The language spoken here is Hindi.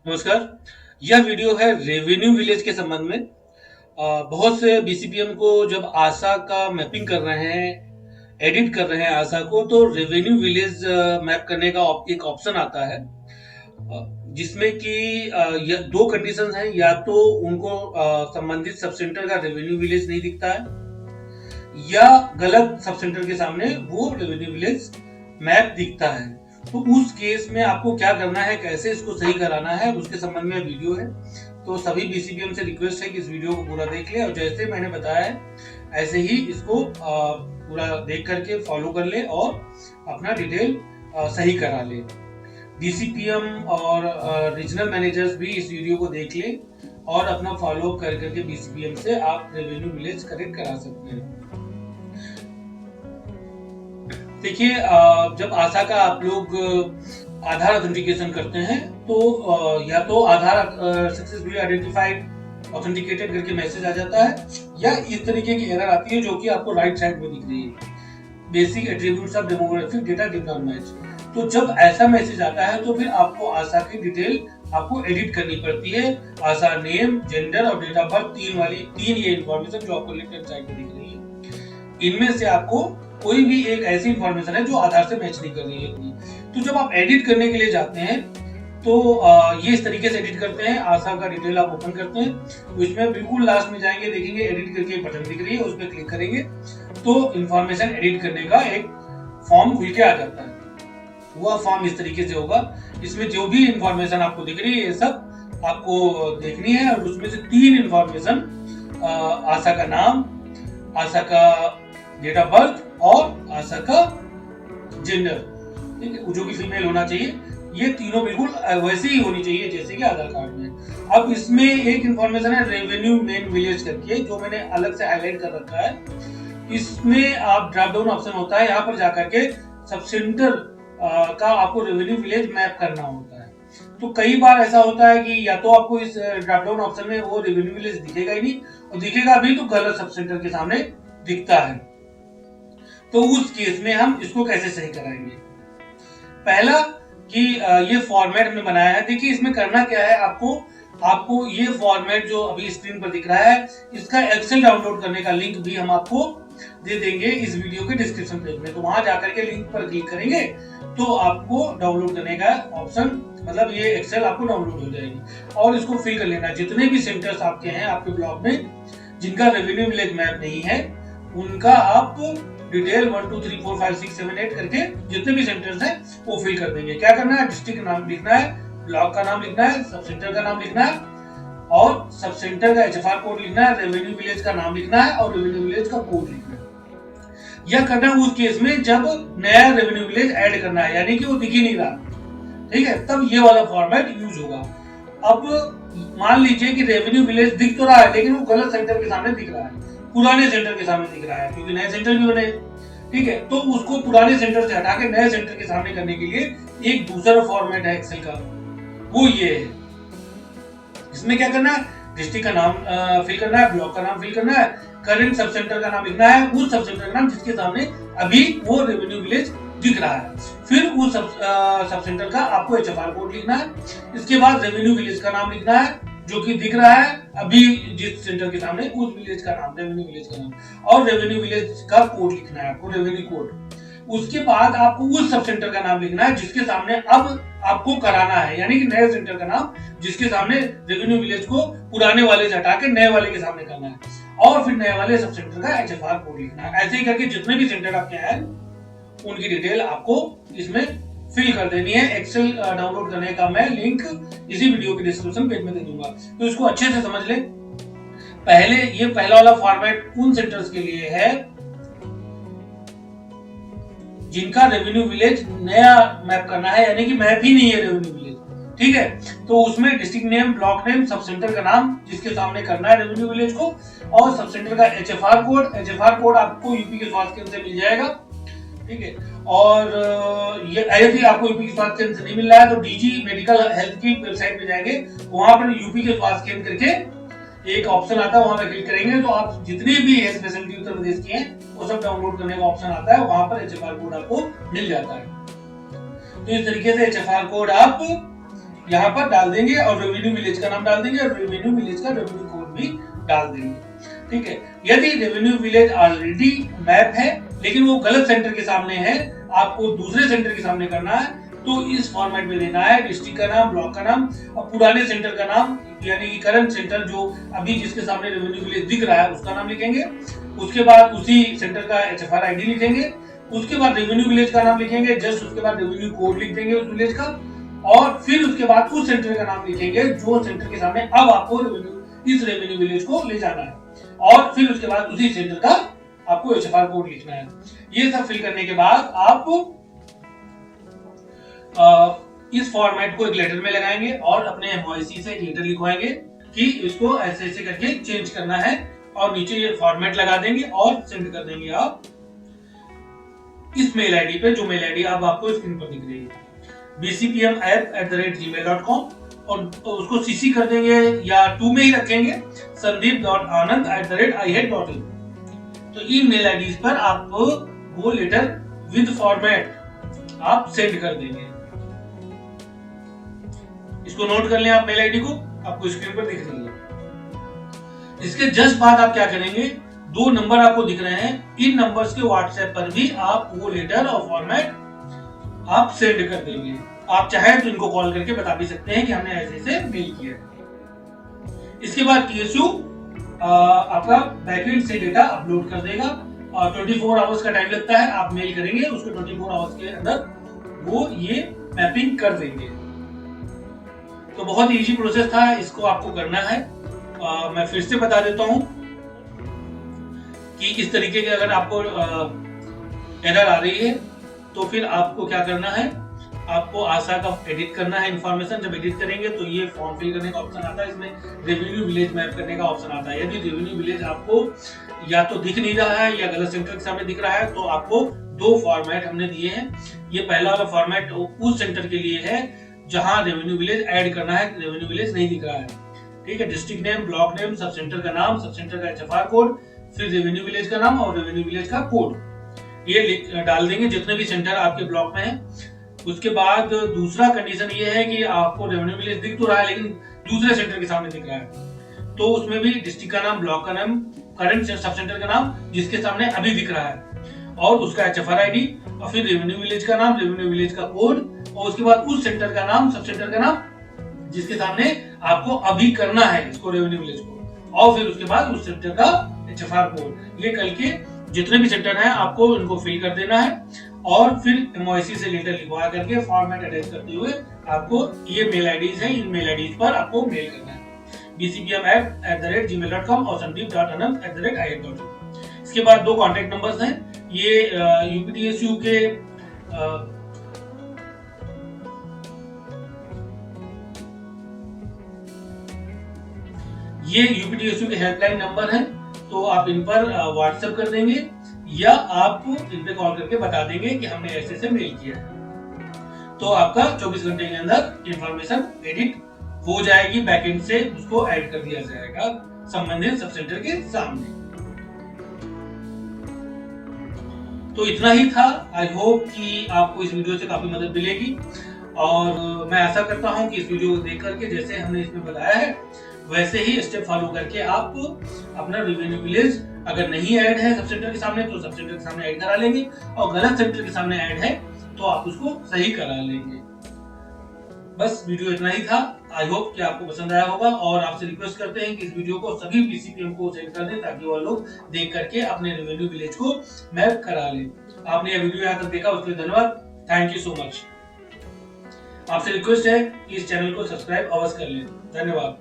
नमस्कार। यह वीडियो है रेवेन्यू विलेज के संबंध में। बहुत से बीसीपीएम को जब आशा का मैपिंग कर रहे हैं, एडिट कर रहे हैं आशा को, तो रेवेन्यू विलेज मैप करने का एक ऑप्शन आता है, जिसमें कि दो कंडीशंस हैं। या तो उनको संबंधित सब सेंटर का रेवेन्यू विलेज नहीं दिखता है, या गलत सब सेंटर के सामने वो रेवेन्यू विलेज मैप दिखता है। तो उस केस में आपको क्या करना है, कैसे इसको सही कराना है, उसके संबंध में वीडियो है। तो सभी बीसीपीएम से रिक्वेस्ट है कि इस वीडियो को पूरा देख ले, और जैसे मैंने बताया है ऐसे ही इसको पूरा देख करके फॉलो कर ले और अपना डिटेल सही करा ले। डीसीपीएम और रीजनल मैनेजर्स भी इस वीडियो को देख ले और अपना फॉलो कर करके बीसीपीएम से आप रेवेन्यू विलेज करेक्ट करा सकते हैं। देखिए, जब आशा का आप लोग आधार ऑथेंटिकेशन करते हैं तो या तो आधार सक्सेसफुली आइडेंटिफाइड ऑथेंटिकेटेड करके मैसेज आ जाता है, या इस तरीके की एरर आती है जो कि आपको राइट साइड में दिख रही है, basic attributes of demographic data did not match. तो जब ऐसा मैसेज आता है तो फिर आपको आशा की डिटेल आपको एडिट करनी पड़ती है। आशा नेम, जेंडर और डेट ऑफ बर्थ, तीन ये इंफॉर्मेशन जो आपको लेफ्ट हैंड साइड में दिख रही है, इनमें से आपको कोई भी एक ऐसी इंफॉर्मेशन है जो आधार से मैच नहीं कर रही है। तो जब आप एडिट करने के लिए जाते हैं तो ये इस तरीके से एडिट करते हैं। आशा का डिटेल आप ओपन करते हैं, तो इसमें बिल्कुल लास्ट में जाएंगे, देखेंगे एडिट करके एक बटन दिख रही है, उस पर क्लिक करेंगे तो इंफॉर्मेशन एडिट करने का एक फॉर्म खुल के आ जाता है। वह फॉर्म इस तरीके से होगा, इसमें जो भी इंफॉर्मेशन आपको दिख रही है ये सब आपको देखनी है, और उसमें से तीन इंफॉर्मेशन, आशा का नाम, आशा का डेट ऑफ बर्थ और आशा का जेंडर, ठीक है, जो कि फीमेल होना चाहिए, ये तीनों बिल्कुल वैसे ही होनी चाहिए जैसे कि आधार कार्ड में। अब इसमें एक इंफॉर्मेशन है रेवेन्यू मेन विलेज करके, जो मैंने अलग से हाईलाइट कर रखा है। इसमें आप ड्रॉप डाउन ऑप्शन होता है, यहाँ पर जाकर के सब सेंटर का आपको रेवेन्यू विलेज मैप करना होता है। तो कई बार ऐसा होता है कि या तो आपको इस ड्रॉप डाउन ऑप्शन में वो रेवेन्यू विलेज दिखेगा ही नहीं, और दिखेगा भी तो गलत सब सेंटर के सामने दिखता है। तो उस केस में हम इसको कैसे सही कराएंगे? पहला कि ये फॉर्मेट हमने बनाया है। देखिए, इसमें करना क्या है, आपको ये फॉर्मेट जो अभी स्क्रीन पर दिख रहा है, इसका एक्सेल डाउनलोड करने का लिंक भी हम आपको दे देंगे इस वीडियो के डिस्क्रिप्शन पेज में। तो वहां जाकर के लिंक पर क्लिक करेंगे तो आपको डाउनलोड करने का ऑप्शन, मतलब ये एक्सेल आपको डाउनलोड हो जाएगी, और इसको फिल कर लेना। जितने भी सेंटर्स आपके हैं आपके ब्लॉक में जिनका रेवेन्यू विलेज मैप नहीं है, उनका आप डिटेल 1 2 3 4 5 6 7 8 करके जितने भी सेंटर्स हैं वो फिल कर देंगे। क्या करना है, डिस्ट्रिक्ट का नाम लिखना है, ब्लॉक का नाम लिखना है, सब सेंटर का नाम लिखना है, और सब सेंटर का एचएफआर कोड लिखना है, रेवेन्यू विलेज का नाम लिखना है, और रेवेन्यू विलेज का कोड लिखना है। यह करना है उस केस में जब नया रेवेन्यू विलेज ऐड करना है, यानी कि वो दिख ही नहीं रहा, ठीक है, तब ये वाला फॉर्मेट यूज होगा। अब मान लीजिए कि रेवेन्यू विलेज दिख तो रहा है, लेकिन वो गलत सेंटर के सामने दिख रहा है, पुराने सेंटर के सामने दिख रहा है, क्योंकि नए सेंटर भी बने, ठीक है। तो उसको पुराने सेंटर से हटा के नए सेंटर के सामने करने के लिए एक दूसरा फॉर्मेट है एक्सेल का, वो ये है। इसमें क्या करना है, डिस्ट्रिक्ट का नाम फिल करना है, ब्लॉक का नाम फिल करना है, करंट सब सेंटर का नाम लिखना है, उस सब सेंटर का नाम जिसके सामने अभी वो रेवेन्यू विलेज दिख रहा है, फिर उस सब सेंटर का आपको एचएफआर कोड लिखना है। इसके बाद रेवेन्यू विलेज का नाम लिखना है जो कि दिख रहा है अभी जिस सेंटर के सामने, उस विलेज का नाम, रेवेन्यू विलेज का नाम, और रेवेन्यू विलेज का कोड लिखना है आपको, रेवेन्यू कोड। उसके बाद आपको उस सब सेंटर का नाम लिखना है जिसके सामने अब आपको कराना है, यानी कि नए सेंटर का नाम जिसके सामने रेवेन्यू विलेज को पुराने वाले से हटा के नए वाले के सामने करना है, और फिर नए वाले सब सेंटर का एचएफआर कोड लिखना है। ऐसे ही करके जितने भी सेंटर आपके हैं उनकी डिटेल आपको इसमें फिल कर देनी है। एक्सेल डाउनलोड करने का मैं लिंक इसी वीडियो के डिस्क्रिप्शन पेज में दे दूंगा, तो इसको अच्छे से समझ ले। पहले ये पहला वाला फॉर्मेट उन सेंटर्स के लिए है जिनका रेवेन्यू विलेज नया मैप करना है, यानी कि मैप ही नहीं है रेवेन्यू विलेज, ठीक है। तो उसमें district name, block name, sub centre का नाम जिसके सामने करना है रेवेन्यू विलेज को, और सब सेंटर का एचएफआर कोड। एचएफआर कोड आपको यूपी के स्वास्थ्य केंद्र से मिल जाएगा, ठीक है। और ये यदि आपको यूपी के स्वास्थ्य केंद्र से नहीं मिल रहा है तो डीजी मेडिकल हेल्थ की वेबसाइट पे जाएंगे, वहां पर यूपी के स्वास्थ्य केंद्र करके एक ऑप्शन आता है, वहां पे क्लिक करेंगे तो आप जितनी भी हेल्थ फैसिलिटी उत्तर प्रदेश की हैं वो सब डाउनलोड करने का ऑप्शन आता है, वहां पर एचएफआर कोड आपको मिल जाता है। तो इस तरीके से एचएफआर कोड आप यहाँ पर डाल देंगे और रेवेन्यू विलेज का नाम डाल देंगे और रेवेन्यू विलेज का रेवेन्यू कोड भी डाल देंगे। ठीक है, यदि रेवेन्यू विलेज ऑलरेडी मैप है लेकिन वो गलत सेंटर के सामने है, आपको दूसरे सेंटर के सामने करना है, तो इस फॉर्मेट में देना है डिस्ट्रिक्ट का नाम, ब्लॉक का नाम और पुराने सेंटर का नाम, यानी कि करंट सेंटर जो अभी जिसके सामने रेवेन्यू विलेज दिख रहा है उसका नाम लिखेंगे। उसके बाद उसी सेंटर का HFR ID लिखेंगे। उसके बाद रेवेन्यू विलेज का नाम लिखेंगे, जस्ट उसके बाद रेवेन्यू कोड लिख देंगे उस विलेज का, और फिर उसके बाद उस सेंटर का नाम लिखेंगे जो सेंटर के सामने अब आपको इस रेवेन्यू विलेज को ले जाना है, और फिर उसके बाद उसी सेंटर का आपको HFR कोड लिखना है। ये सब फिल करने के बाद आप इस फॉर्मेट को एक लेटर में लगाएंगे और अपने एमओआईसी से एक लेटर लिखवाएंगे कि इसको ऐसे ऐसे करके चेंज करना है, और नीचे ये फॉर्मेट लगा देंगे और सेंड कर देंगे आप इस मेल आईडी पे, जो मेल आईडी अब आपको स्क्रीन पर दिख रही है, bcpmapp@gmail.com, और उसको सीसी कर देंगे या टू में ही रखेंगे, sandeep.anand@ihet.in। तो इन मेल आईडीज पर आप वो लेटर विद फॉर्मेट आप सेंड कर देंगे। इसको नोट कर लें आप मेल आईडी को, आपको स्क्रीन पर दिख रही है। इसके जस्ट बाद आप क्या करेंगे, 2 नंबर आपको दिख रहे हैं, इन नंबर्स के व्हाट्सएप पर भी आप वो लेटर और फॉर्मेट आप सेंड कर देंगे। आप चाहे तो इनको कॉल करके बता भी सकते हैं कि हमने ऐसे ऐसे मेल किया है। इसके बाद TSU आपका बैकएंड से डेटा अपलोड कर देगा, और 24 आवर्स का टाइम लगता है। आप मेल करेंगे, उसको 24 आवर्स के अंदर वो ये मैपिंग कर देंगे। तो बहुत इजी प्रोसेस था, इसको आपको करना है। मैं फिर से बता देता हूं कि इस तरीके के अगर आपको एरर आ रही है तो फिर आपको क्या करना है, आपको आशा का एडिट करना है इन्फॉर्मेशन। जब एडिट करेंगे तो ये फॉर्म फिल करने का ऑप्शन आता है, इसमें रेवेन्यू विलेज मैप करने का ऑप्शन आता है। यदि रेवेन्यू विलेज आपको या तो दिख नहीं रहा है या गलत सेंटर के सामने दिख रहा है, तो आपको 2 फॉर्मेट हमने दिए हैं। ये पहला वाला फॉर्मेट उस सेंटर के लिए है जहां रेवेन्यू विलेज ऐड करना है, रेवेन्यू विलेज नहीं दिख रहा है। ठीक है, district name, block name, sub centre का नाम, सब सेंटर का HFR कोड, फिर रेवेन्यू विलेज का नाम और रेवेन्यू विलेज का कोड, ये डाल देंगे जितने भी सेंटर आपके ब्लॉक में है। उसके बाद दूसरा कंडीशन ये है कि आपको रेवेन्यू विलेज दिख तो रहा है लेकिन दूसरे सेंटर के सामने दिख रहा है, तो उसमें भी डिस्ट्रिक्ट का नाम, ब्लॉक का नाम, करंट सब सेंटर का नाम जिसके सामने अभी दिख रहा है, और उसका HFR ID, और फिर रेवेन्यू विलेज का नाम, रेवेन्यू विलेज का कोड, और उसके बाद उस सेंटर का नाम, सब सेंटर का नाम जिसके सामने आपको अभी करना है इसको रेवेन्यू विलेज को, और फिर उसके बाद उस सेंटर का HFR कोड। ये कल के जितने भी सेंटर हैं आपको इनको फिल कर देना है, और फिर एमओआईसी से लेटर लिखवा करके फॉर्मेट अटैच करते हुए आपको ये मेल आईडीज हैं, इन मेल आईडीज पर आपको मेल करना है, bcpmapp@gmail.com और sandeep.anand@ihet.in। इसके बाद 2 कॉन्टेक्ट नंबर्स हैं, ये यूपीटीएसयू के हेल्पलाइन नंबर हैं, तो आप इन पर व्हाट्सएप कर देंगे या आप इन पे कॉल करके बता देंगे कि हमने ऐसे से मेल किया है, तो आपका 24 घंटे के अंदर इंफॉर्मेशन एडिट हो जाएगी, बैकएंड से उसको ऐड कर दिया जाएगा संबंधित सब सेंटर के सामने। तो इतना ही था। आई होप कि आपको इस वीडियो से काफी मदद मिलेगी, और मैं आशा करता हूं कि इस वीडियो को देख करके जैसे हमने इसमें बताया है वैसे ही स्टेप फॉलो करके आप अपना रेवेन्यू विलेज अगर नहीं ऐड है सब सेंटर के सामने तो सब सेंटर के सामने ऐड करा लेंगे, और गलत सेंटर के सामने ऐड है तो आप उसको सही करा लेंगे। बस वीडियो इतना ही था। आई होप कि आपको पसंद आया होगा, और आपसे रिक्वेस्ट करते हैं कि इस वीडियो को सभी पीसीपीएम को सेंड कर दें ताकि वो लोग देख करके अपने रेवेन्यू विलेज को मैप करा लें। आपने यह वीडियो यहाँ तक देखा उसके लिए धन्यवाद, थैंक यू सो मच। आपसे रिक्वेस्ट है कि इस चैनल को सब्सक्राइब अवश्य कर लें। धन्यवाद।